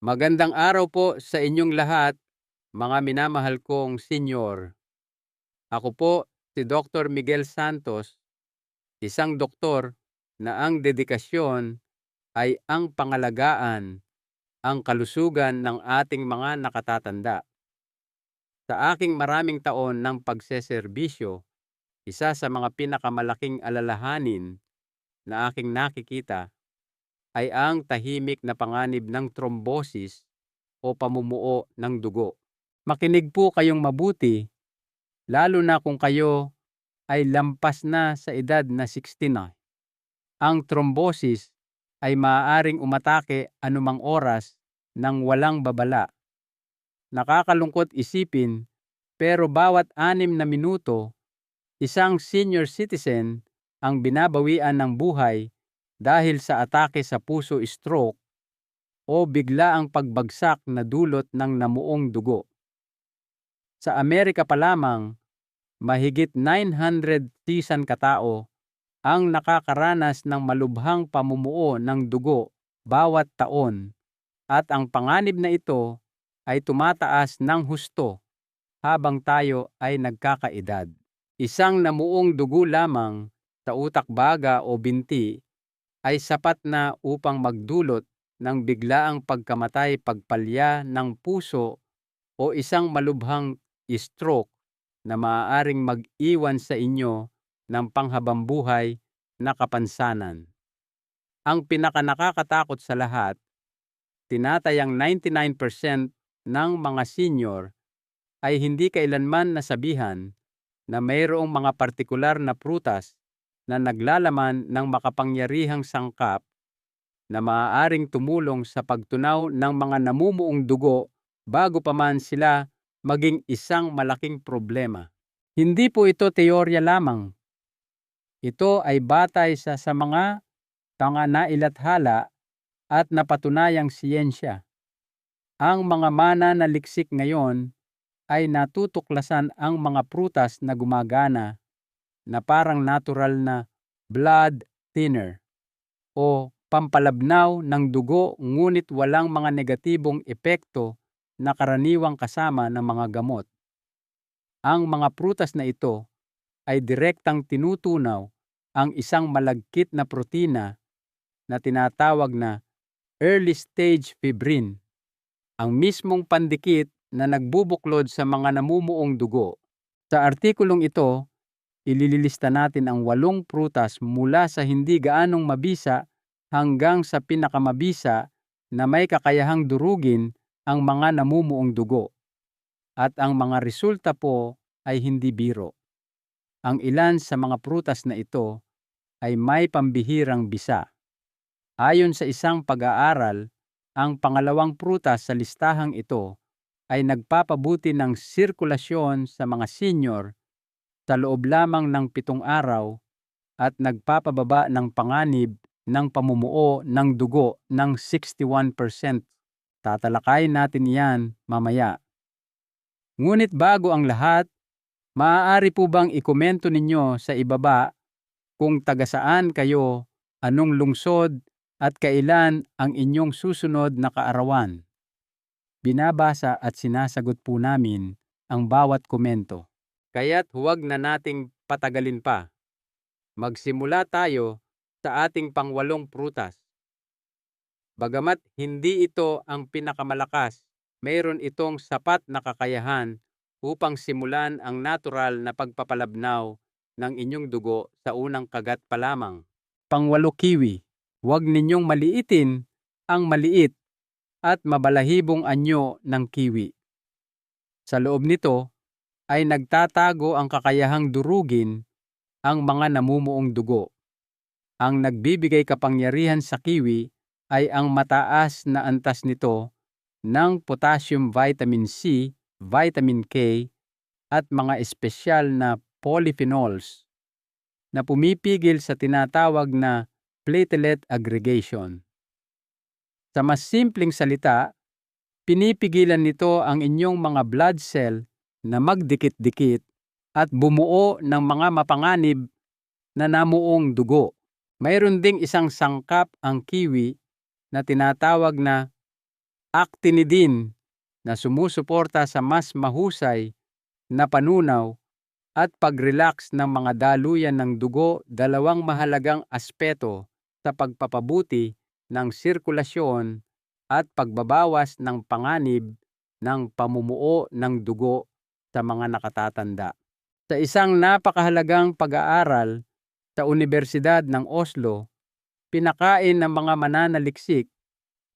Magandang araw po sa inyong lahat, mga minamahal kong senyor. Ako po si Dr. Miguel Santos, isang doktor na ang dedikasyon ay ang pangalagaan ang kalusugan ng ating mga nakatatanda. Sa aking maraming taon ng pagseserbisyo, isa sa mga pinakamalaking alalahanin na aking nakikita ay ang tahimik na panganib ng thrombosis o pamumuo ng dugo. Makinig po kayong mabuti, lalo na kung kayo ay lampas na sa edad na 60 na. Ang thrombosis ay maaaring umatake anumang oras nang walang babala. Nakakalungkot isipin, pero bawat 6 na minuto, isang senior citizen ang binabawian ng buhay dahil sa atake sa puso, stroke o biglaang pagbagsak na dulot ng namuong dugo. Sa Amerika pa lamang, mahigit 900,000 katao ang nakakaranas ng malubhang pamumuo ng dugo bawat taon, at ang panganib na ito ay tumataas ng husto habang tayo ay nagkakaedad. Isang namuong dugo lamang sa utak, baga o binti ay sapat na upang magdulot ng biglaang pagkamatay, pagpalya ng puso o isang malubhang stroke na maaaring mag-iwan sa inyo ng panghabambuhay na kapansanan. Ang pinakanakakatakot sa lahat, tinatayang 99% ng mga senior ay hindi kailanman nasabihan na mayroong mga partikular na prutas na naglalaman ng makapangyarihang sangkap na maaaring tumulong sa pagtunaw ng mga namumuong dugo bago pa man sila maging isang malaking problema. Hindi po ito teorya lamang. Ito ay batay sa mga nailathala at napatunayang siyensya. Ang mga mananaliksik ngayon ay natutuklasan ang mga prutas na gumagana na parang natural na blood thinner o pampalabnaw ng dugo, ngunit walang mga negatibong epekto na karaniwang kasama ng mga gamot. Ang mga prutas na ito ay direktang tinutunaw ang isang malagkit na protina na tinatawag na early stage fibrin, ang mismong pandikit na nagbubuklod sa mga namumuong dugo. Sa artikulong ito, ililista natin ang 8 prutas mula sa hindi gaanong mabisa hanggang sa pinakamabisa na may kakayahang durugin ang mga namumuong dugo. At ang mga resulta po ay hindi biro. Ang ilan sa mga prutas na ito ay may pambihirang bisa. Ayon sa isang pag-aaral, ang pangalawang prutas sa listahang ito ay nagpapabuti ng sirkulasyon sa mga senior sa loob lamang ng 7 araw at nagpapababa ng panganib ng pamumuo ng dugo ng 61%. Tatalakayin natin yan mamaya. Ngunit bago ang lahat, maaari po bang ikomento ninyo sa ibaba kung taga saan kayo, anong lungsod, at kailan ang inyong susunod na kaarawan? Binabasa at sinasagot po namin ang bawat komento. Kaya't huwag na nating patagalin pa. Magsimula tayo sa ating pang-8 prutas. Bagamat hindi ito ang pinakamalakas, mayroon itong sapat na kakayahan upang simulan ang natural na pagpapalabnaw ng inyong dugo sa unang kagat pa lamang. Pang-8, kiwi. Huwag ninyong maliitin ang maliit at mabalahibong anyo ng kiwi. Sa loob nito ay nagtatago ang kakayahang durugin ang mga namumuong dugo. Ang nagbibigay kapangyarihan sa kiwi ay ang mataas na antas nito ng potassium, vitamin C, vitamin K, at mga espesyal na polyphenols na pumipigil sa tinatawag na platelet aggregation. Sa mas simpleng salita, pinipigilan nito ang inyong mga blood cell na magdikit-dikit at bumuo ng mga mapanganib na namuong dugo. Mayroon ding isang sangkap ang kiwi na tinatawag na actinidine na sumusuporta sa mas mahusay na panunaw at pag-relax ng mga daluyan ng dugo, dalawang mahalagang aspeto sa pagpapabuti ng sirkulasyon at pagbabawas ng panganib ng pamumuo ng dugo sa mga nakatatanda. Sa isang napakahalagang pag-aaral sa Universidad ng Oslo, pinakain ng mga mananaliksik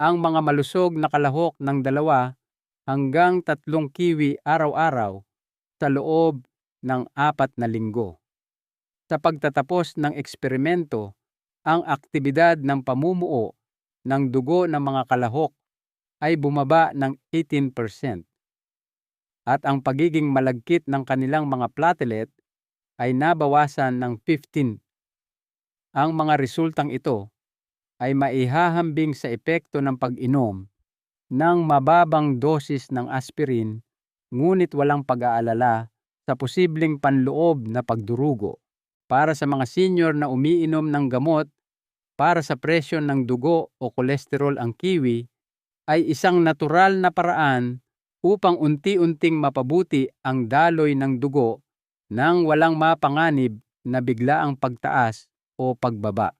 ang mga malusog na kalahok ng 2 hanggang 3 kiwi araw-araw sa loob ng 4 na linggo. Sa pagtatapos ng eksperimento, ang aktibidad ng pamumuo ng dugo ng mga kalahok ay bumaba ng 18% at ang pagiging malagkit ng kanilang mga platelet ay nabawasan ng 15%. Ang mga resultang ito ay maihahambing sa epekto ng pag-inom ng mababang dosis ng aspirin, ngunit walang pag-aalala sa posibleng panloob na pagdurugo. Para sa mga senior na umiinom ng gamot para sa presyon ng dugo o kolesterol, ang kiwi ay isang natural na paraan upang unti-unting mapabuti ang daloy ng dugo nang walang mapanganib na biglaang pagtaas o pagbaba.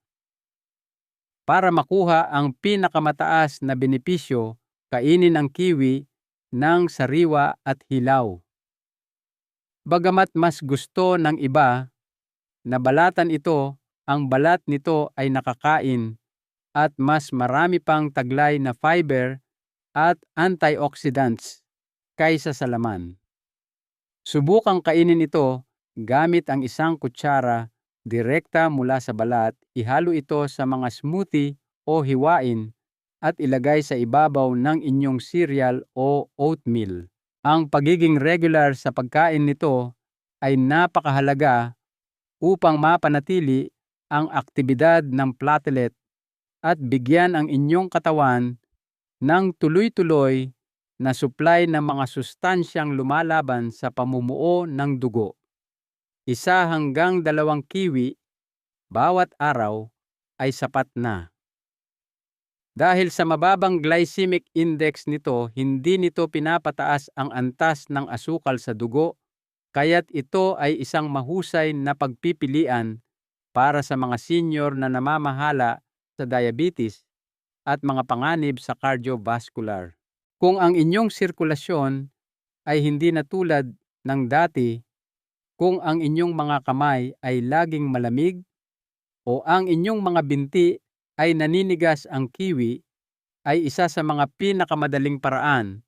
Para makuha ang pinakamataas na benepisyo, kainin ang kiwi ng sariwa at hilaw. Bagamat mas gusto ng iba na balatan ito, ang balat nito ay nakakain at mas marami pang taglay na fiber at antioxidants kaysa sa laman. Subukang kainin ito gamit ang isang kutsara direkta mula sa balat, ihalo ito sa mga smoothie o hiwain at ilagay sa ibabaw ng inyong cereal o oatmeal. Ang pagiging regular sa pagkain nito ay napakahalaga upang mapanatili ang aktibidad ng platelet at bigyan ang inyong katawan ng tuloy-tuloy na supply ng mga sustansyang lumalaban sa pamumuo ng dugo. 1 hanggang 2 kiwi bawat araw ay sapat na. Dahil sa mababang glycemic index nito, hindi nito pinapataas ang antas ng asukal sa dugo, kaya't ito ay isang mahusay na pagpipilian para sa mga senior na namamahala sa diabetes at mga panganib sa cardiovascular. Kung ang inyong sirkulasyon ay hindi na tulad ng dati, kung ang inyong mga kamay ay laging malamig o ang inyong mga binti ay naninigas, ang kiwi ay isa sa mga pinakamadaling paraan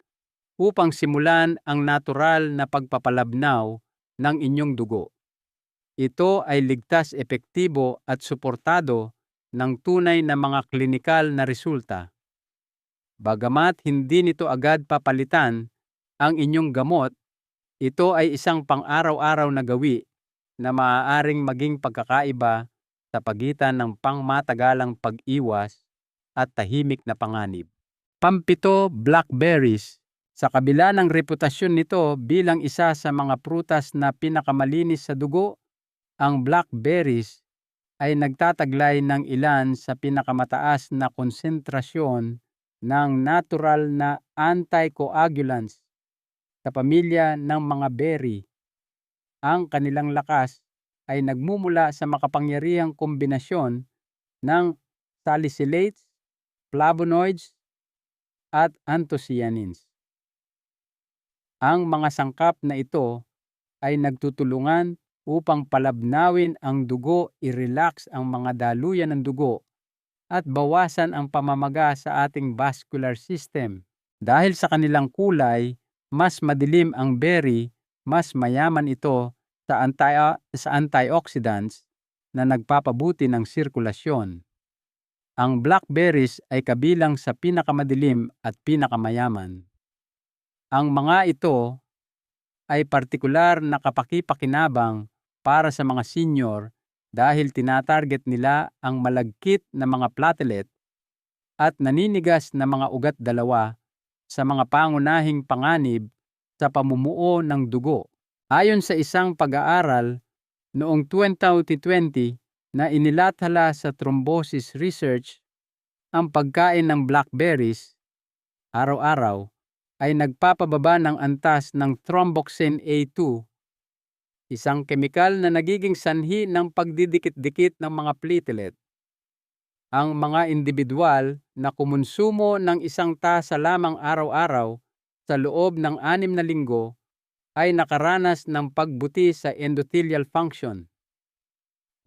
upang simulan ang natural na pagpapalabnaw ng inyong dugo. Ito ay ligtas, epektibo at suportado ng tunay na mga klinikal na resulta. Bagamat hindi nito agad papalitan ang inyong gamot, ito ay isang pang-araw-araw na gawi na maaaring maging pagkakaiba sa pagitan ng pangmatagalang pag-iwas at tahimik na panganib. 7, blackberries. Sa kabila ng reputasyon nito bilang isa sa mga prutas na pinakamalinis sa dugo, ang blackberries ay nagtataglay ng ilan sa pinakamataas na konsentrasyon ng natural na anticoagulants sa pamilya ng mga berry. Ang kanilang lakas ay nagmumula sa makapangyarihang kombinasyon ng salicylates, flavonoids, at anthocyanins. Ang mga sangkap na ito ay nagtutulungan upang palabnawin ang dugo, i-relax ang mga daluyan ng dugo, at bawasan ang pamamaga sa ating vascular system. Dahil sa kanilang kulay, mas madilim ang berry, mas mayaman ito sa antioxidants na nagpapabuti ng sirkulasyon. Ang blackberries ay kabilang sa pinakamadilim at pinakamayaman. Ang mga ito ay partikular na kapaki-pakinabang para sa mga senior dahil tinatarget nila ang malagkit na mga platelet at naninigas na mga ugat dalawa sa mga pangunahing panganib sa pamumuo ng dugo. Ayon sa isang pag-aaral noong 2020 na inilathala sa Thrombosis Research, ang pagkain ng blackberries araw-araw ay nagpapababa ng antas ng thromboxane A2, isang kemikal na nagiging sanhi ng pagdidikit-dikit ng mga platelet. Ang mga individual na kumonsumo ng isang tasa lamang araw-araw sa loob ng 6 na linggo ay nakaranas ng pagbuti sa endothelial function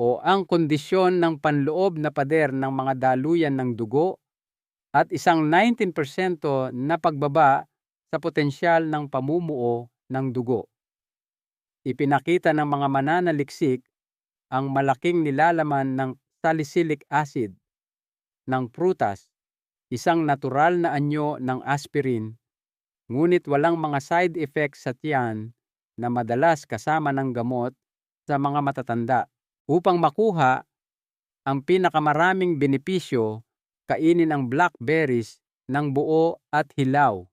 o ang kondisyon ng panloob na pader ng mga daluyan ng dugo at isang 19% na pagbaba sa potensyal ng pamumuo ng dugo. Ipinakita ng mga mananaliksik ang malaking nilalaman ng salicylic acid ng prutas, isang natural na anyo ng aspirin, ngunit walang mga side effects sa tiyan na madalas kasama ng gamot sa mga matatanda. Upang makuha ang pinakamaraming benepisyo, kainin ang blackberries ng buo at hilaw.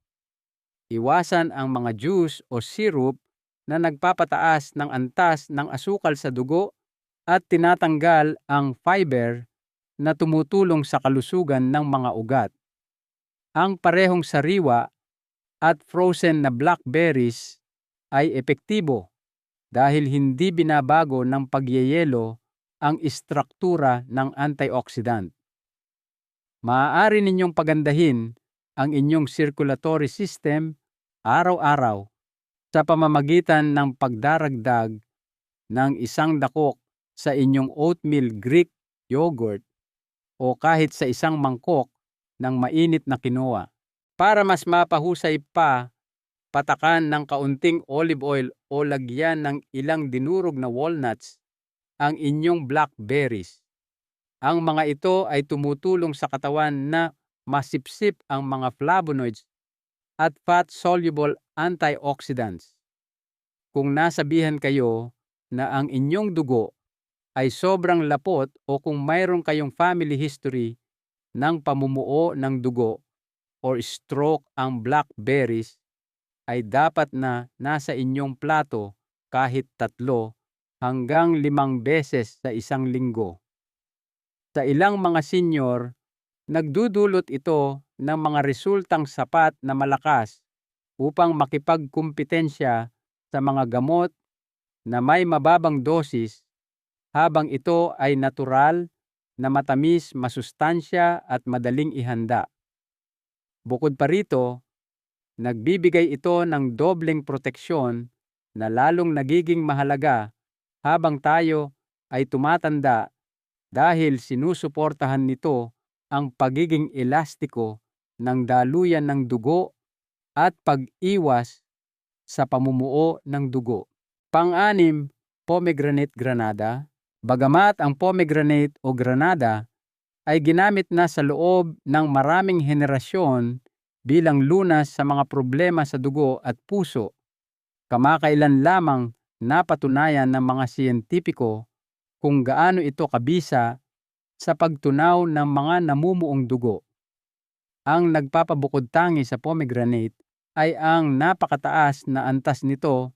Iwasan ang mga juice o syrup na nagpapataas ng antas ng asukal sa dugo at tinatanggal ang fiber na tumutulong sa kalusugan ng mga ugat. Ang parehong sariwa at frozen na blackberries ay epektibo dahil hindi binabago ng pagyeyelo ang istruktura ng antioxidant. Maaari ninyong pagandahin ang inyong circulatory system araw-araw sa pamamagitan ng pagdaragdag ng isang dakok sa inyong oatmeal Greek yogurt o kahit sa isang mangkok ng mainit na quinoa. Para mas mapahusay pa, patakan ng kaunting olive oil o lagyan ng ilang dinurog na walnuts ang inyong blackberries. Ang mga ito ay tumutulong sa katawan na masipsip ang mga flavonoids at fat-soluble antioxidants. Kung nasabihan kayo na ang inyong dugo ay sobrang lapot o kung mayroon kayong family history ng pamumuo ng dugo or stroke, ang blackberries ay dapat na nasa inyong plato kahit 3 hanggang 5 beses sa isang linggo. Sa ilang mga senior, nagdudulot ito ng mga resultang sapat na malakas upang makipagkumpetensya sa mga gamot na may mababang dosis, habang ito ay natural na matamis, masustansya at madaling ihanda. Bukod pa rito, nagbibigay ito ng dobleng proteksyon na lalong nagiging mahalaga habang tayo ay tumatanda dahil sinusuportahan nito ang pagiging elastiko ng daluyan ng dugo at pag-iwas sa pamumuo ng dugo. Pang-anim, pomegranate granada. Bagamat ang pomegranate o granada ay ginamit na sa loob ng maraming henerasyon bilang lunas sa mga problema sa dugo at puso, kamakailan lamang napatunayan ng mga siyentipiko kung gaano ito kabisa sa pagtunaw ng mga namumuong dugo. Ang nagpapabukod-tangi sa pomegranate ay ang napakataas na antas nito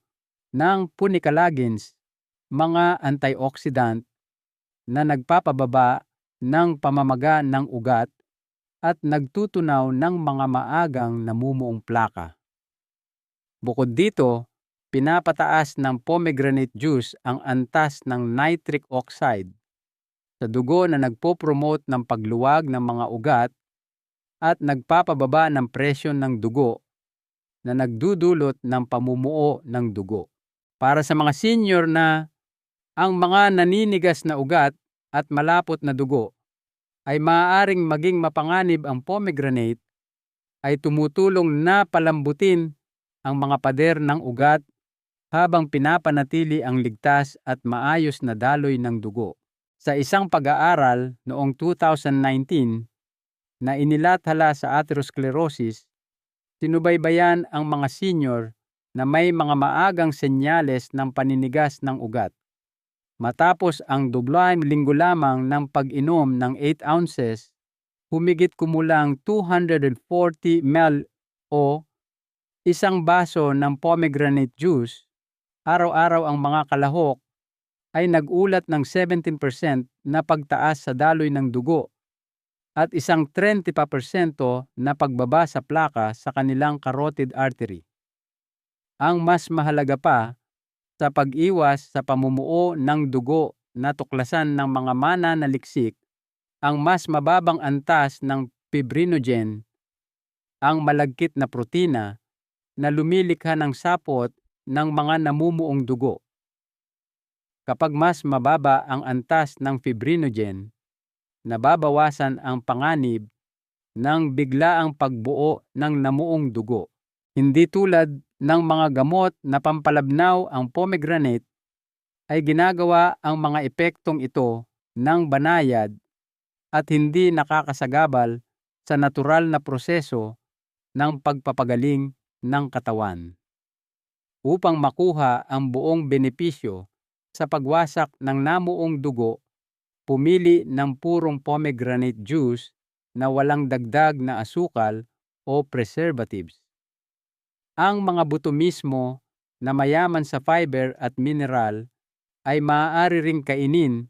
ng punicalagins, mga antioxidant na nagpapababa ng pamamaga ng ugat at nagtutunaw ng mga maagang namumuong plaka. Bukod dito, pinapataas ng pomegranate juice ang antas ng nitric oxide sa dugo na nagpo-promote ng pagluwag ng mga ugat at nagpapababa ng presyon ng dugo na nagdudulot ng pamumuo ng dugo. Para sa mga senior na ang mga naninigas na ugat at malapot na dugo ay maaaring maging mapanganib, ang pomegranate ay tumutulong na palambutin ang mga pader ng ugat habang pinapanatili ang ligtas at maayos na daloy ng dugo. Sa isang pag-aaral noong 2019 na inilathala sa atherosclerosis, sinubaybayan ang mga senior na may mga maagang senyales ng paninigas ng ugat. Matapos ang 2 linggo lamang ng pag-inom ng 8 ounces, humigit kumulang 240 ml o 1 baso ng pomegranate juice araw-araw ang mga kalahok ay nag-ulat ng 17% na pagtaas sa daloy ng dugo at isang 30% na pagbaba sa plaka sa kanilang carotid artery. Ang mas mahalaga pa, sa pag-iwas sa pamumuo ng dugo na tuklasan ng mga mananaliksik, ang mas mababang antas ng fibrinogen, ang malagkit na protina na lumilikha ng sapot ng mga namumuong dugo. Kapag mas mababa ang antas ng fibrinogen, nababawasan ang panganib ng biglaang pagbuo ng namuong dugo. Hindi tulad ng mga gamot na pampalabnaw, ang pomegranate ay ginagawa ang mga epektong ito ng banayad at hindi nakakasagabal sa natural na proseso ng pagpapagaling ng katawan. Upang makuha ang buong benepisyo sa pagwasak ng namuong dugo, pumili ng purong pomegranate juice na walang dagdag na asukal o preservatives. Ang mga buto mismo na mayaman sa fiber at mineral ay maaari ring kainin,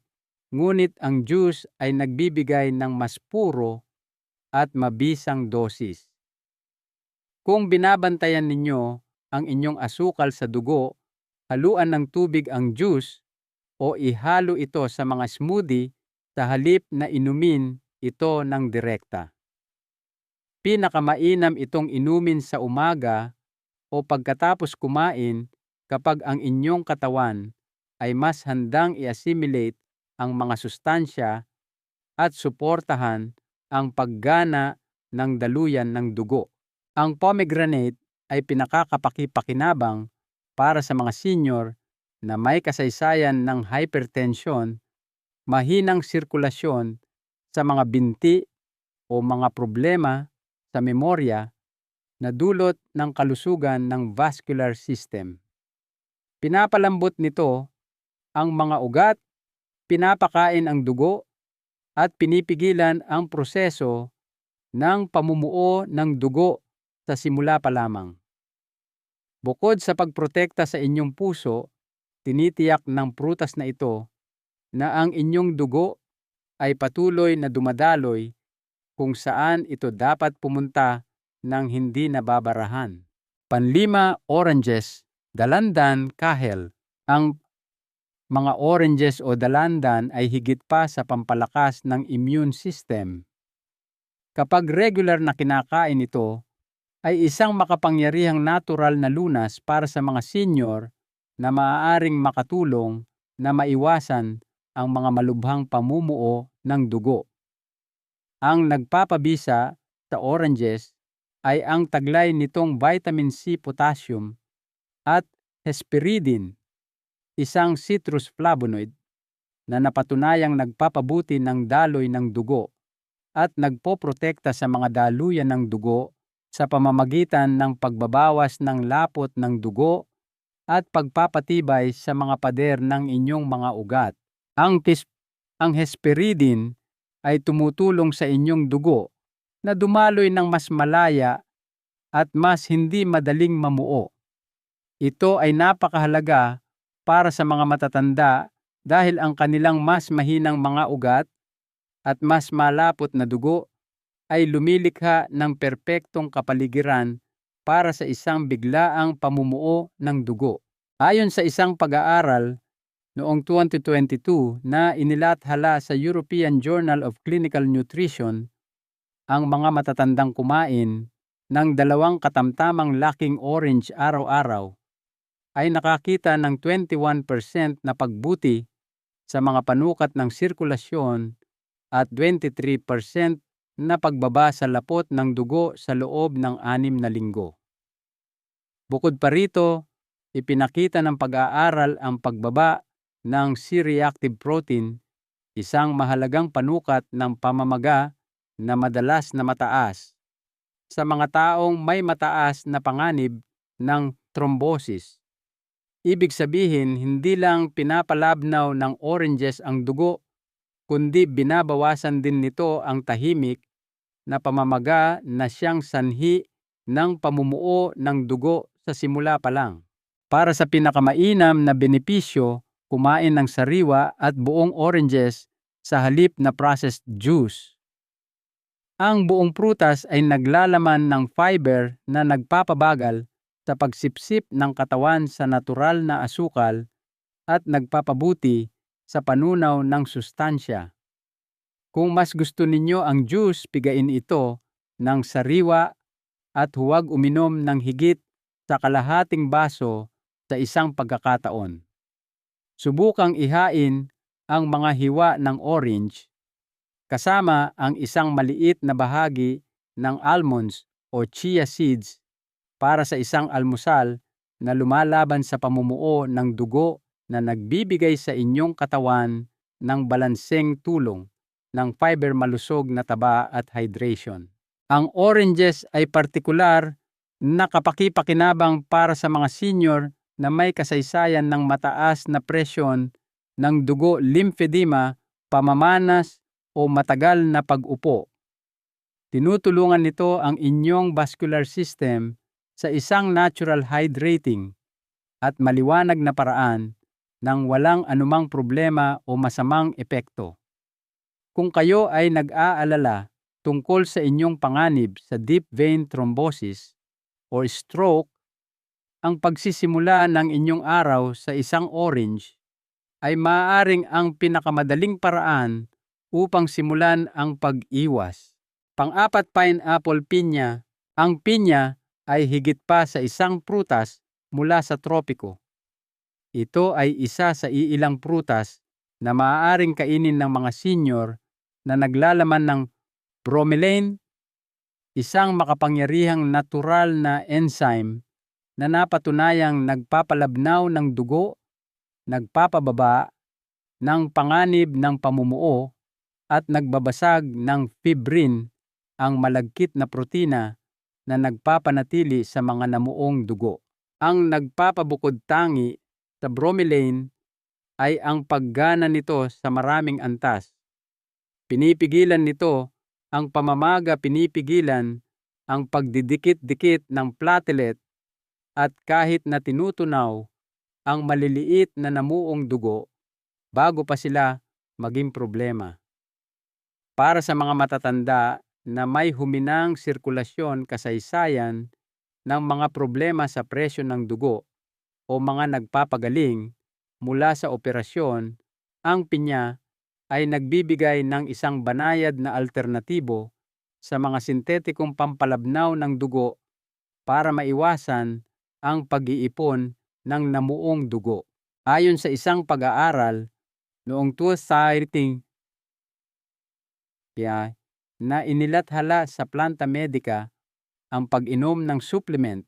ngunit ang juice ay nagbibigay ng mas puro at mabisang dosis. Kung binabantayan ninyo ang inyong asukal sa dugo, haluan ng tubig ang juice o ihalo ito sa mga smoothie sa halip na inumin ito ng direkta. Pinakamainam itong inumin sa umaga o pagkatapos kumain kapag ang inyong katawan ay mas handang i-assimilate ang mga sustansya at suportahan ang paggana ng daluyan ng dugo. Ang pomegranate ay pinakakapakipakinabang para sa mga senior na may kasaysayan ng hypertension, mahinang sirkulasyon sa mga binti o mga problema sa memorya na dulot ng kalusugan ng vascular system. Pinapalambot nito ang mga ugat, pinapakain ang dugo, at pinipigilan ang proseso ng pamumuo ng dugo sa simula pa lamang. Bukod sa pagprotekta sa inyong puso, tinitiyak ng prutas na ito na ang inyong dugo ay patuloy na dumadaloy kung saan ito dapat pumunta ng hindi nababarahan. Panlima, oranges, dalandan, kahel. Ang mga oranges o dalandan ay higit pa sa pampalakas ng immune system. Kapag regular na kinakain ito, ay isang makapangyarihang natural na lunas para sa mga senior na maaaring makatulong na maiwasan ang mga malubhang pamumuo ng dugo. Ang nagpapabisa sa oranges ay ang taglay nitong vitamin C, potassium at hesperidin, isang citrus flavonoid na napatunayang nagpapabuti ng daloy ng dugo at nagpoprotekta sa mga daluyan ng dugo sa pamamagitan ng pagbabawas ng lapot ng dugo at pagpapatibay sa mga pader ng inyong mga ugat. Ang hesperidin ay tumutulong sa inyong dugo na dumaloy ng mas malaya at mas hindi madaling mamuo. Ito ay napakahalaga para sa mga matatanda dahil ang kanilang mas mahinang mga ugat at mas malapot na dugo ay lumilikha ng perpektong kapaligiran para sa isang biglaang pamumuo ng dugo. Ayon sa isang pag-aaral noong 2022 na inilathala sa European Journal of Clinical Nutrition, ang mga matatandang kumain ng 2 katamtamang laking orange araw-araw ay nakakita ng 21% na pagbuti sa mga panukat ng sirkulasyon at 23% na pagbaba sa lapot ng dugo sa loob ng 6 na linggo. Bukod pa rito, ipinakita ng pag-aaral ang pagbaba ng C-reactive protein, isang mahalagang panukat ng pamamaga na madalas na mataas sa mga taong may mataas na panganib ng thrombosis. Ibig sabihin, hindi lang pinapalabnaw ng oranges ang dugo, kundi binabawasan din nito ang tahimik na pamamaga na siyang sanhi ng pamumuo ng dugo sa simula pa lang. Para sa pinakamainam na benepisyo, kumain ng sariwa at buong oranges sa halip na processed juice. Ang buong prutas ay naglalaman ng fiber na nagpapabagal sa pagsipsip ng katawan sa natural na asukal at nagpapabuti sa panunaw ng sustansya. Kung mas gusto ninyo ang juice, pigain ito ng sariwa at huwag uminom ng higit sa kalahating baso sa isang pagkakataon. Subukang ihain ang mga hiwa ng orange kasama ang isang maliit na bahagi ng almonds o chia seeds para sa isang almusal na lumalaban sa pamumuo ng dugo na nagbibigay sa inyong katawan ng balanseng tulong ng fiber, malusog na taba at hydration. Ang oranges ay partikular na kapaki-pakinabang para sa mga senior na may kasaysayan ng mataas na presyon ng dugo, lymphedema, pamamanas o matagal na pag-upo. Tinutulungan nito ang inyong vascular system sa isang natural hydrating at maliwanag na paraan nang walang anumang problema o masamang epekto. Kung kayo ay nag-aalala tungkol sa inyong panganib sa deep vein thrombosis or stroke, ang pagsisimula ng inyong araw sa isang orange ay maaaring ang pinakamadaling paraan upang simulan ang pag-iwas. Pang-apat, pineapple pinya. Ang pinya ay higit pa sa isang prutas mula sa tropiko. Ito ay isa sa iilang prutas na maaaring kainin ng mga senior na naglalaman ng bromelain, isang makapangyarihang natural na enzyme na napatunayang nagpapalabnaw ng dugo, nagpapababa ng panganib ng pamumuo, at nagbabasag ng fibrin, ang malagkit na protina na nagpapanatili sa mga namuong dugo. Ang nagpapabukod tangi sa bromelain ay ang paggana nito sa maraming antas. Pinipigilan nito ang pamamaga, pinipigilan ang pagdidikit-dikit ng platelet at kahit na tinutunaw ang maliliit na namuong dugo bago pa sila maging problema. Para sa mga matatanda na may huminang sirkulasyon, kasaysayan ng mga problema sa presyo ng dugo o mga nagpapagaling mula sa operasyon, ang pinya ay nagbibigay ng isang banayad na alternatibo sa mga sintetikong pampalabnaw ng dugo para maiwasan ang pag-iipon ng namuong dugo. Ayon sa isang pag-aaral noong 2013 na inilathala sa Planta Medica, ang pag-inom ng supplement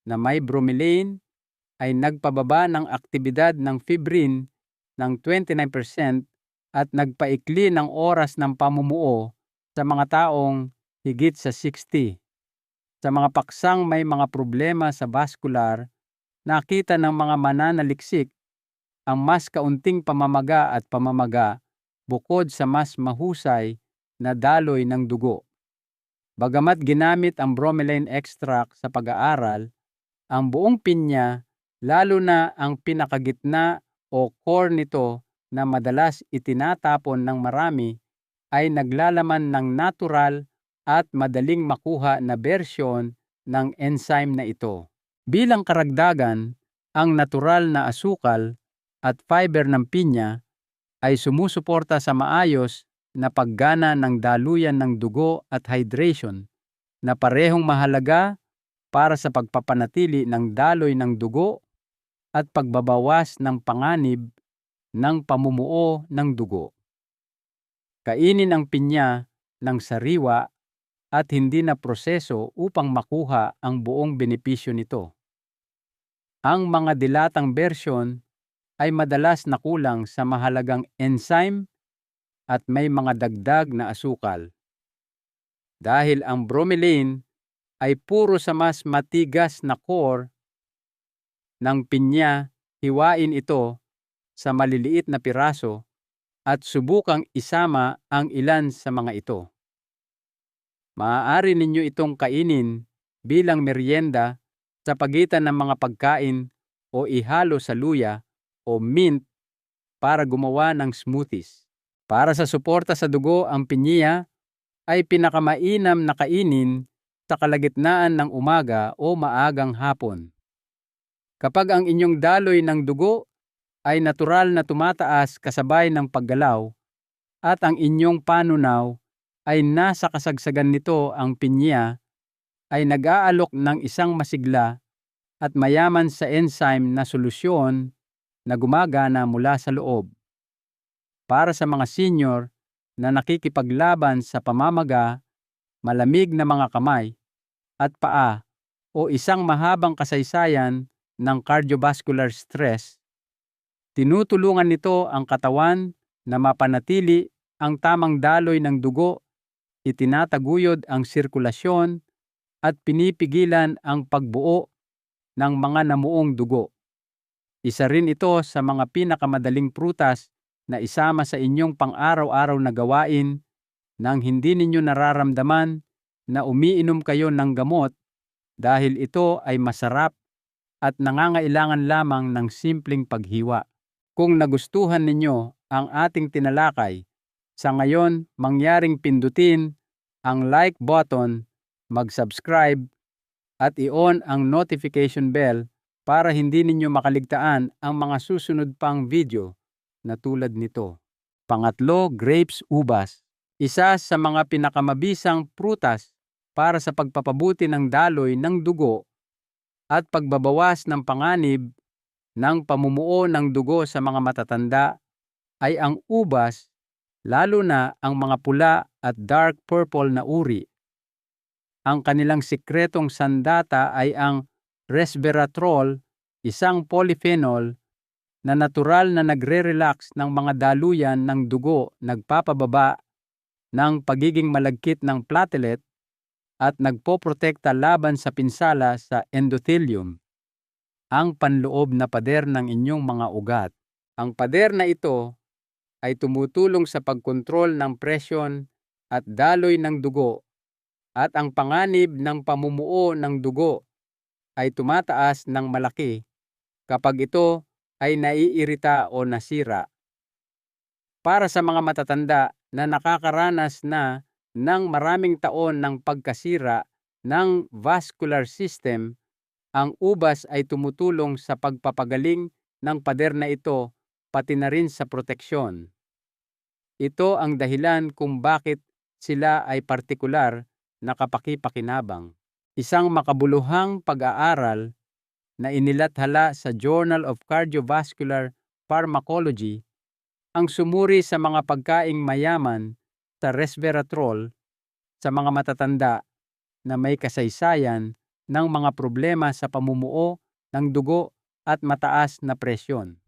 na may bromelain ay nagpababa ng aktibidad ng fibrin ng 29% at nagpaikli ng oras ng pamumuo sa mga taong higit sa 60. Sa mga paksang may mga problema sa vascular, nakita ng mga mananaliksik ang mas kaunting pamamaga at pamamaga bukod sa mas mahusay na daloy ng dugo. Bagamat ginamit ang bromelain extract sa pag-aaral, ang buong pinya, lalo na ang pinakagitna o core nito na madalas itinatapon ng marami, ay naglalaman ng natural at madaling makuha na bersyon ng enzyme na ito. Bilang karagdagan, ang natural na asukal at fiber ng pinya ay sumusuporta sa maayos na paggana ng daluyan ng dugo at hydration na parehong mahalaga para sa pagpapanatili ng daloy ng dugo at pagbabawas ng panganib ng pamumuo ng dugo. Kainin ang pinya ng sariwa at hindi na proseso upang makuha ang buong benepisyo nito. Ang mga dilatang bersyon ay madalas nakulang sa mahalagang enzyme at may mga dagdag na asukal. Dahil ang bromelain ay puro sa mas matigas na core ng pinya, hiwain ito sa maliliit na piraso at subukang isama ang ilan sa mga ito. Maaari ninyo itong kainin bilang merienda sa pagitan ng mga pagkain o ihalo sa luya o mint para gumawa ng smoothies. Para sa suporta sa dugo, ang pinya ay pinakamainam na kainin sa kalagitnaan ng umaga o maagang hapon. Kapag ang inyong daloy ng dugo ay natural na tumataas kasabay ng paggalaw at ang inyong panunaw ay nasa kasagsagan nito, ang pinya ay nag-aalok ng isang masigla at mayaman sa enzyme na solusyon na gumagana mula sa loob. Para sa mga senior na nakikipaglaban sa pamamaga, malamig na mga kamay at paa o isang mahabang kasaysayan ng cardiovascular stress, tinutulungan nito ang katawan na mapanatili ang tamang daloy ng dugo, itinataguyod ang sirkulasyon at pinipigilan ang pagbuo ng mga namuong dugo. Isa rin ito sa mga pinakamadaling prutas na isama sa inyong pang-araw-araw na gawain nang hindi ninyo nararamdaman na umiinom kayo ng gamot, dahil ito ay masarap at nangangailangan lamang ng simpleng paghiwa. Kung nagustuhan ninyo ang ating tinalakay, sa ngayon mangyaring pindutin ang like button, mag-subscribe at i-on ang notification bell para hindi ninyo makaligtaan ang mga susunod pang video na tulad nito. Pangatlo, grapes, ubas. Isa sa mga pinakamabisang prutas para sa pagpapabuti ng daloy ng dugo at pagbabawas ng panganib ng pamumuo ng dugo sa mga matatanda ay ang ubas, lalo na ang mga pula at dark purple na uri. Ang kanilang sikretong sandata ay ang resveratrol, isang polyphenol na natural na nagre-relax ng mga daluyan ng dugo, nagpapababa ng pagiging malagkit ng platelet at nagpoprotekta laban sa pinsala sa endothelium, ang panloob na pader ng inyong mga ugat. Ang pader na ito ay tumutulong sa pagkontrol ng presyon at daloy ng dugo, at ang panganib ng pamumuo ng dugo ay tumataas ng malaki kapag ito ay naiirita o nasira. Para sa mga matatanda na nakakaranas na ng maraming taon ng pagkasira ng vascular system, ang ubas ay tumutulong sa pagpapagaling ng pader na ito, pati na rin sa proteksyon. Ito ang dahilan kung bakit sila ay partikular na kapaki-pakinabang. Isang makabuluhang pag-aaral na inilathala sa Journal of Cardiovascular Pharmacology ang sumuri sa mga pagkaing mayaman sa resveratrol sa mga matatanda na may kasaysayan ng mga problema sa pamumuo ng dugo at mataas na presyon.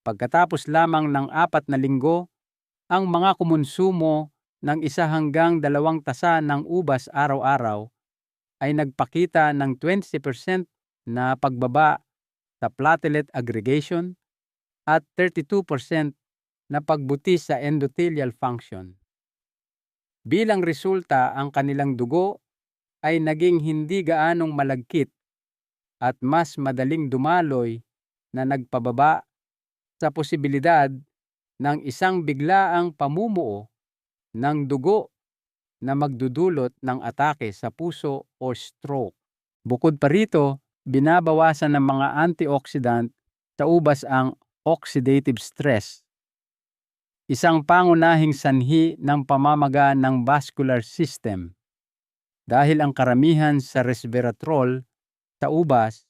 Pagkatapos lamang ng 4 na linggo, ang mga kumonsumo ng 1 hanggang 2 tasa ng ubas araw-araw ay nagpakita ng 20% na pagbaba sa platelet aggregation at 32% na pagbuti sa endothelial function. Bilang resulta, ang kanilang dugo ay naging hindi gaanong malagkit at mas madaling dumaloy, na nagpababa sa posibilidad ng isang biglaang pamumuo ng dugo na magdudulot ng atake sa puso o stroke. Bukod pa rito, binabawasan ng mga antioxidant sa ubas ang oxidative stress, isang pangunahing sanhi ng pamamaga ng vascular system. Dahil ang karamihan sa resveratrol sa ubas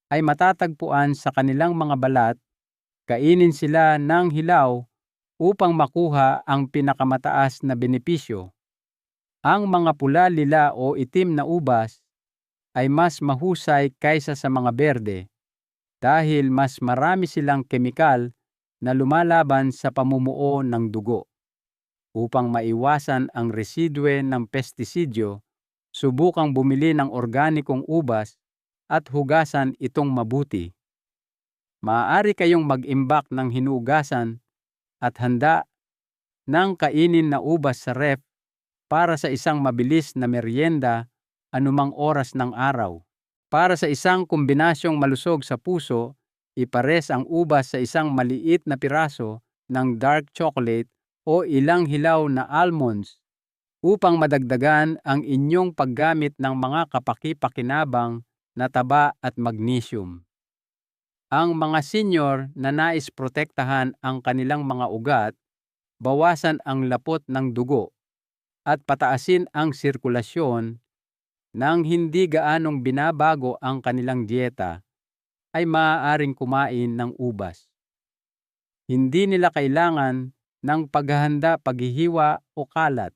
ay matatagpuan sa kanilang mga balat, kainin sila ng hilaw upang makuha ang pinakamataas na benepisyo. Ang mga pula, lila o itim na ubas ay mas mahusay kaysa sa mga berde dahil mas marami silang kemikal na lumalaban sa pamumuo ng dugo. Upang maiwasan ang residue ng pestisidyo, subukang bumili ng organikong ubas at hugasan itong mabuti. Maaari kayong mag-imbak ng hinugasan at handa ng kainin na ubas sa ref para sa isang mabilis na merienda anumang oras ng araw. Para sa isang kombinasyong malusog sa puso, ipares ang ubas sa isang maliit na piraso ng dark chocolate o ilang hilaw na almonds upang madagdagan ang inyong paggamit ng mga kapaki-pakinabang na taba at magnesium. Ang mga senior na nais protektahan ang kanilang mga ugat, bawasan ang lapot ng dugo, at pataasin ang sirkulasyon nang hindi gaanong binabago ang kanilang dieta, ay maaaring kumain ng ubas. Hindi nila kailangan ng paghahanda, paghihiwa o kalat.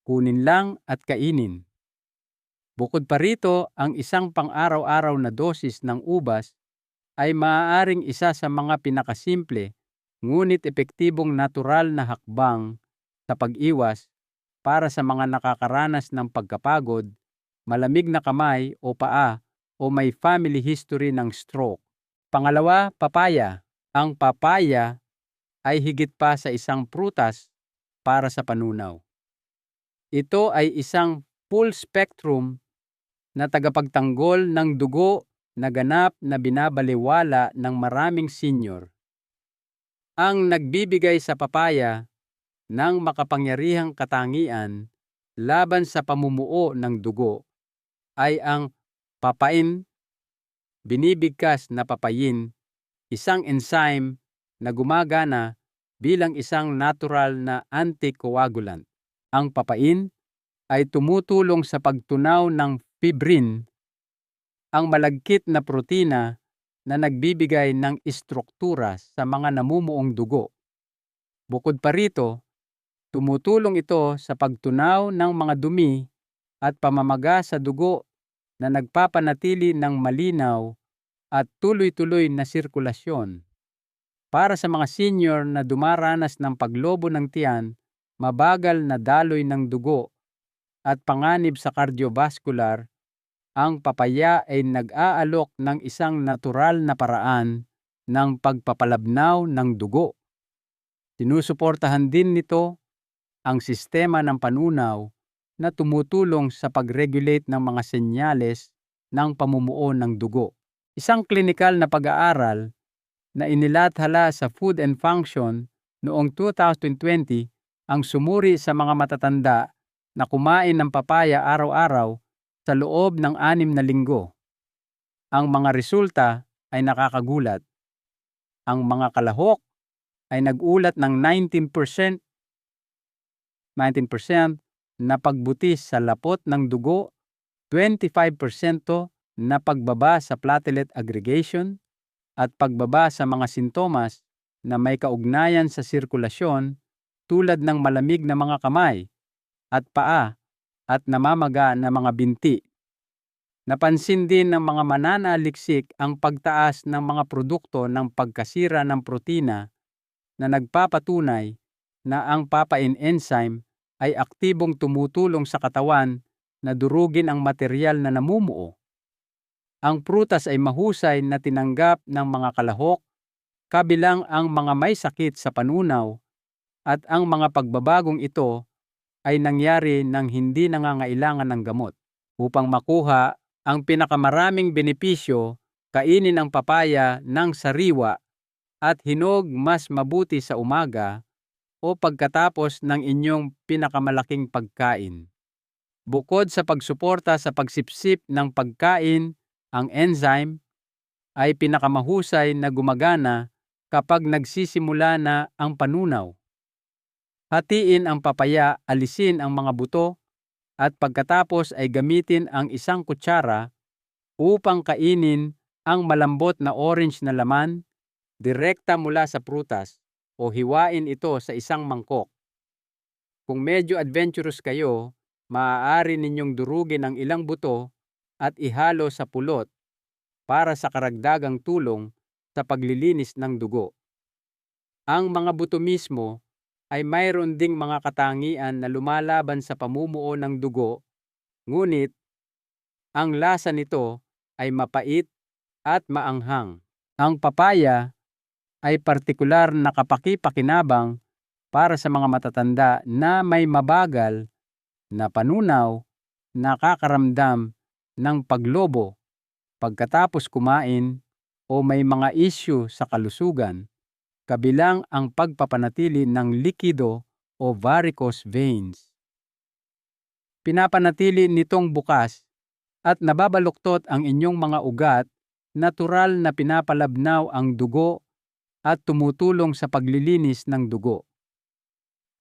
Kunin lang at kainin. Bukod pa rito, ang isang pang-araw-araw na dosis ng ubas ay maaaring isa sa mga pinakasimple ngunit epektibong natural na hakbang sa pag-iwas para sa mga nakakaranas ng pagkapagod, malamig na kamay o paa o may family history ng stroke. Pangalawa, papaya. Ang papaya ay higit pa sa isang prutas para sa panunaw. Ito ay isang full spectrum na tagapagtanggol ng dugo na ganap na binabaliwala ng maraming senior. Ang nagbibigay sa papaya ng makapangyarihang katangian laban sa pamumuo ng dugo ay ang papain, binibigkas na papayin, isang enzyme na gumagana bilang isang natural na anticoagulant. Ang papain ay tumutulong sa pagtunaw ng fibrin, ang malagkit na protina na nagbibigay ng istruktura sa mga namumuong dugo. Bukod pa rito, tumutulong ito sa pagtunaw ng mga dumi at pamamaga sa dugo na nagpapanatili ng malinaw at tuloy-tuloy na sirkulasyon. Para sa mga senior na dumaranas ng paglobo ng tiyan, mabagal na daloy ng dugo at panganib sa cardiovascular, ang papaya ay nag-aalok ng isang natural na paraan ng pagpapalabnaw ng dugo. Sinusuportahan din nito ang sistema ng panunaw na tumutulong sa pag-regulate ng mga senyales ng pamumuo ng dugo. Isang klinikal na pag-aaral na inilathala sa Food and Function noong 2020 ang sumuri sa mga matatanda na kumain ng papaya araw-araw sa loob ng 6 na linggo. Ang mga resulta ay nakakagulat. Ang mga kalahok ay nagulat ng 19% na pagbutis sa lapot ng dugo, 25% na pagbaba sa platelet aggregation, at pagbaba sa mga sintomas na may kaugnayan sa sirkulasyon tulad ng malamig na mga kamay at paa at namamaga na mga binti. Napansin din ng mga mananaliksik ang pagtaas ng mga produkto ng pagkasira ng protina na nagpapatunay na ang papain enzyme ay aktibong tumutulong sa katawan na durugin ang materyal na namumuo. Ang prutas ay mahusay na tinanggap ng mga kalahok, kabilang ang mga may sakit sa panunaw, at ang mga pagbabagong ito ay nangyari nang hindi nangangailangan ng gamot. Upang makuha ang pinakamaraming benepisyo, kainin ang papaya ng sariwa at hinog mas mabuti sa umaga o pagkatapos ng inyong pinakamalaking pagkain. Bukod sa pagsuporta sa pagsipsip ng pagkain, ang enzyme ay pinakamahusay na gumagana kapag nagsisimula na ang panunaw. Hatiin ang papaya, alisin ang mga buto, at pagkatapos ay gamitin ang 1 kutsara upang kainin ang malambot na orange na laman direkta mula sa prutas o hiwain ito sa isang mangkok. Kung medyo adventurous kayo, maaari ninyong durugin ang ilang buto at ihalo sa pulot para sa karagdagang tulong sa paglilinis ng dugo. Ang mga buto mismo ay mayroon ding mga katangian na lumalaban sa pamumuo ng dugo, ngunit ang lasa nito ay mapait at maanghang. Ang papaya ay partikular na kapaki-pakinabang para sa mga matatanda na may mabagal na panunaw, nakakaramdam ng paglobo pagkatapos kumain o may mga issue sa kalusugan, kabilang ang pagpapanatili ng likido o varicose veins. pinapanatili nitong bukas at nababaluktot ang inyong mga ugat, natural na pinapalabnaw ang dugo at tumutulong sa paglilinis ng dugo.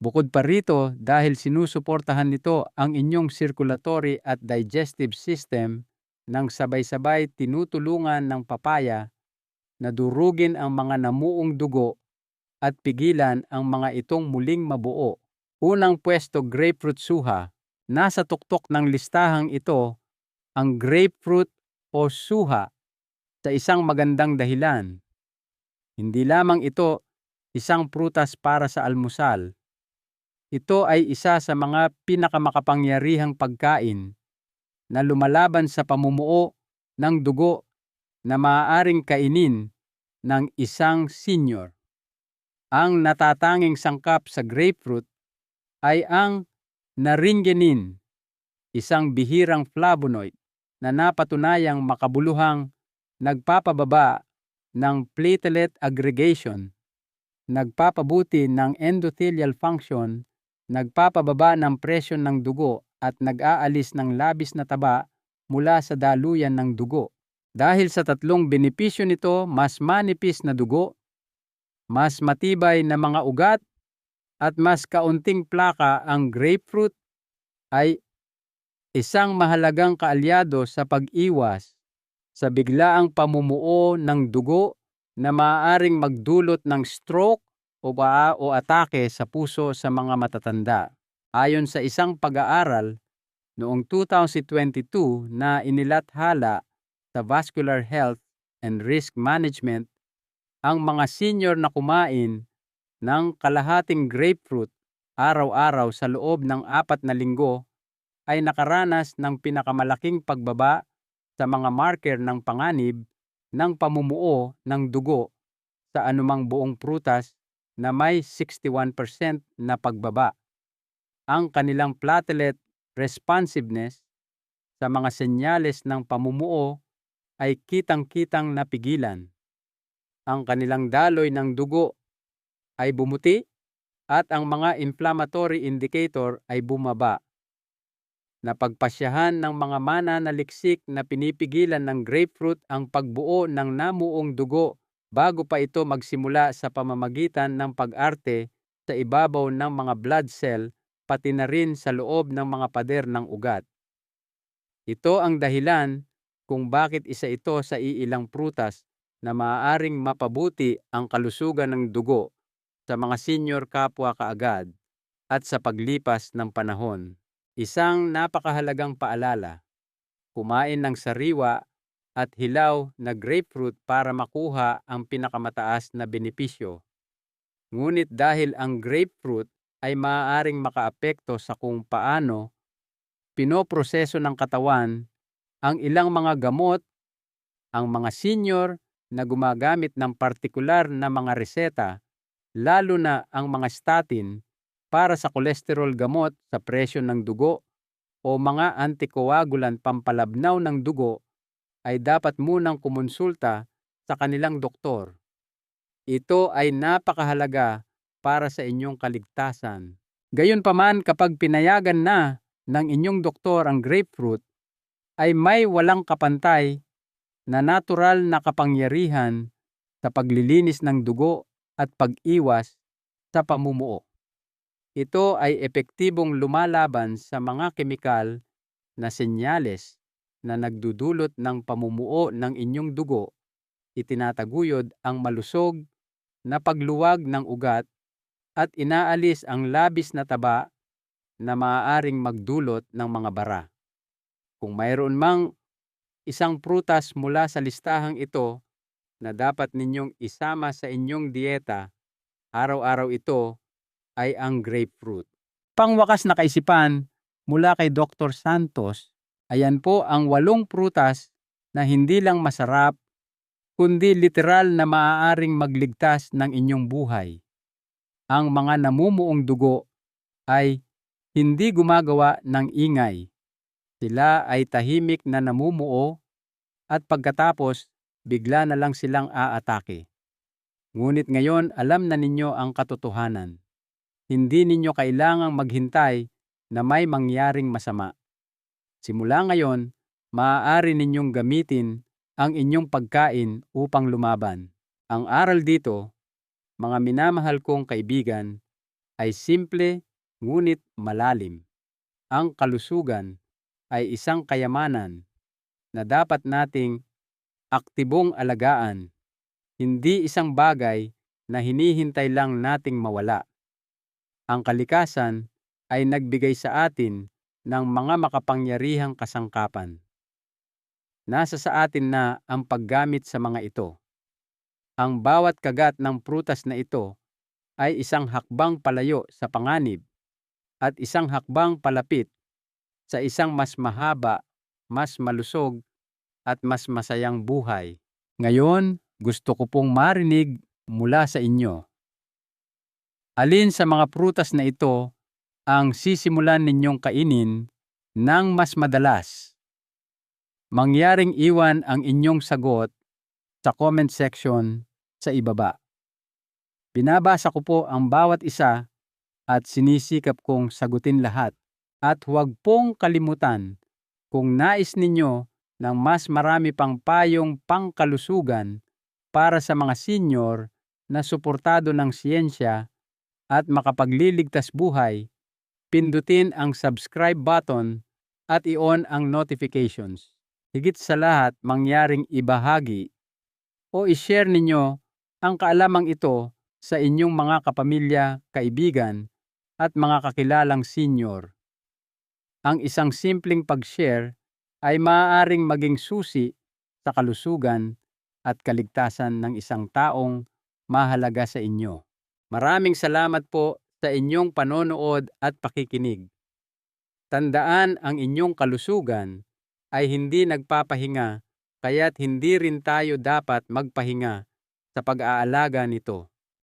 Bukod pa rito, dahil sinusuportahan nito ang inyong circulatory at digestive system, nang sabay-sabay tinutulungan ng papaya na durugin ang mga namuong dugo at pigilan ang mga itong muling mabuo. Unang pwesto, grapefruit suha. Nasa tuktok ng listahang ito ang grapefruit o suha sa isang magandang dahilan. Hindi lamang ito isang prutas para sa almusal. Ito ay isa sa mga pinakamakapangyarihang pagkain na lumalaban sa pamumuo ng dugo na maaaring kainin ng isang senior. Ang natatanging sangkap sa grapefruit ay ang naringenin, isang bihirang flavonoid na napatunayang makabuluhang nagpapababa ng platelet aggregation, nagpapabuti ng endothelial function, nagpapababa ng presyon ng dugo at nag-aalis ng labis na taba mula sa daluyan ng dugo. Dahil sa tatlong benepisyo nito, mas manipis na dugo, mas matibay na mga ugat, at mas kaunting plaka, ang grapefruit ay isang mahalagang kaalyado sa pag-iwas sa biglaang pamumuo ng dugo na maaaring magdulot ng stroke o atake sa puso sa mga matatanda. Ayon sa isang pag-aaral noong 2022 na inilathala sa Vascular Health and Risk Management, ang mga senior na kumain ng kalahating grapefruit araw-araw sa loob ng 4 na linggo ay nakaranas ng pinakamalaking pagbaba sa mga marker ng panganib ng pamumuo ng dugo sa anumang buong prutas na may 61% na pagbaba. Ang kanilang platelet responsiveness sa mga senyales ng pamumuo ay kitang-kitang napigilan. Ang kanilang daloy ng dugo ay bumuti at ang mga inflammatory indicator ay bumaba. Napagpasyahan ng mga mananaliksik na pinipigilan ng grapefruit ang pagbuo ng namuong dugo bago pa ito magsimula sa pamamagitan ng pag-arte sa ibabaw ng mga blood cell, pati na rin sa loob ng mga pader ng ugat. Ito ang dahilan kung bakit isa ito sa iilang prutas na maaaring mapabuti ang kalusugan ng dugo sa mga senior kapwa kaagad at sa paglipas ng panahon. Isang napakahalagang paalala: kumain ng sariwa at hilaw na grapefruit para makuha ang pinakamataas na benepisyo. Ngunit dahil ang grapefruit ay maaaring makaapekto sa kung paano pinoproseso ng katawan ang ilang mga gamot, ang mga senior na gumagamit ng partikular na mga reseta, lalo na ang mga statin para sa kolesterol, gamot sa presyon ng dugo, o mga antikoagulan pampalabnaw ng dugo, ay dapat munang kumonsulta sa kanilang doktor. Ito ay napakahalaga para sa inyong kaligtasan. Gayunpaman, kapag pinayagan na ng inyong doktor ang grapefruit, ay may walang kapantay na natural na kapangyarihan sa paglilinis ng dugo at pag-iwas sa pamumuo. Ito ay epektibong lumalaban sa mga kemikal na senyales na nagdudulot ng pamumuo ng inyong dugo. Itinataguyod ang malusog na pagluwag ng ugat at inaalis ang labis na taba na maaaring magdulot ng mga bara. Kung mayroon mang isang prutas mula sa listahang ito na dapat ninyong isama sa inyong dieta araw-araw, ito ay ang grapefruit. Pangwakas na kaisipan mula kay Dr. Santos. Ayan po ang 8 prutas na hindi lang masarap, kundi literal na maaaring magligtas ng inyong buhay. Ang mga namumuong dugo ay hindi gumagawa ng ingay. Sila ay tahimik na namumuo at pagkatapos bigla na lang silang aatake. Ngunit ngayon alam na ninyo ang katotohanan. Hindi ninyo kailangang maghintay na may mangyaring masama. Simula ngayon, maaari ninyong gamitin ang inyong pagkain upang lumaban. Ang aral dito, mga minamahal kong kaibigan, ay simple ngunit malalim. Ang kalusugan ay isang kayamanan na dapat nating aktibong alagaan, hindi isang bagay na hinihintay lang nating mawala. Ang kalikasan ay nagbigay sa atin ng mga makapangyarihang kasangkapan. Nasa sa atin na ang paggamit sa mga ito. Ang bawat kagat ng prutas na ito ay isang hakbang palayo sa panganib at isang hakbang palapit sa isang mas mahaba, mas malusog at mas masayang buhay. Ngayon, gusto ko pong marinig mula sa inyo. Alin sa mga prutas na ito ang sisimulan ninyong kainin ng mas madalas? Mangyaring iwan ang inyong sagot sa comment section sa ibaba. Binabasa ko po ang bawat isa at sinisikap kong sagutin lahat. At huwag pong kalimutan, kung nais ninyo ng mas marami pang payong pangkalusugan para sa mga senior na suportado ng siyensya at makapagliligtas buhay, pindutin ang subscribe button at i-on ang notifications. Higit sa lahat, mangyaring ibahagi o i-share ninyo ang kaalamang ito sa inyong mga kapamilya, kaibigan at mga kakilalang senior. Ang isang simpleng pag-share ay maaaring maging susi sa kalusugan at kaligtasan ng isang taong mahalaga sa inyo. Maraming salamat po sa inyong panonood at pakikinig. Tandaan, ang inyong kalusugan ay hindi nagpapahinga, kaya't hindi rin tayo dapat magpahinga sa pag-aalaga nito.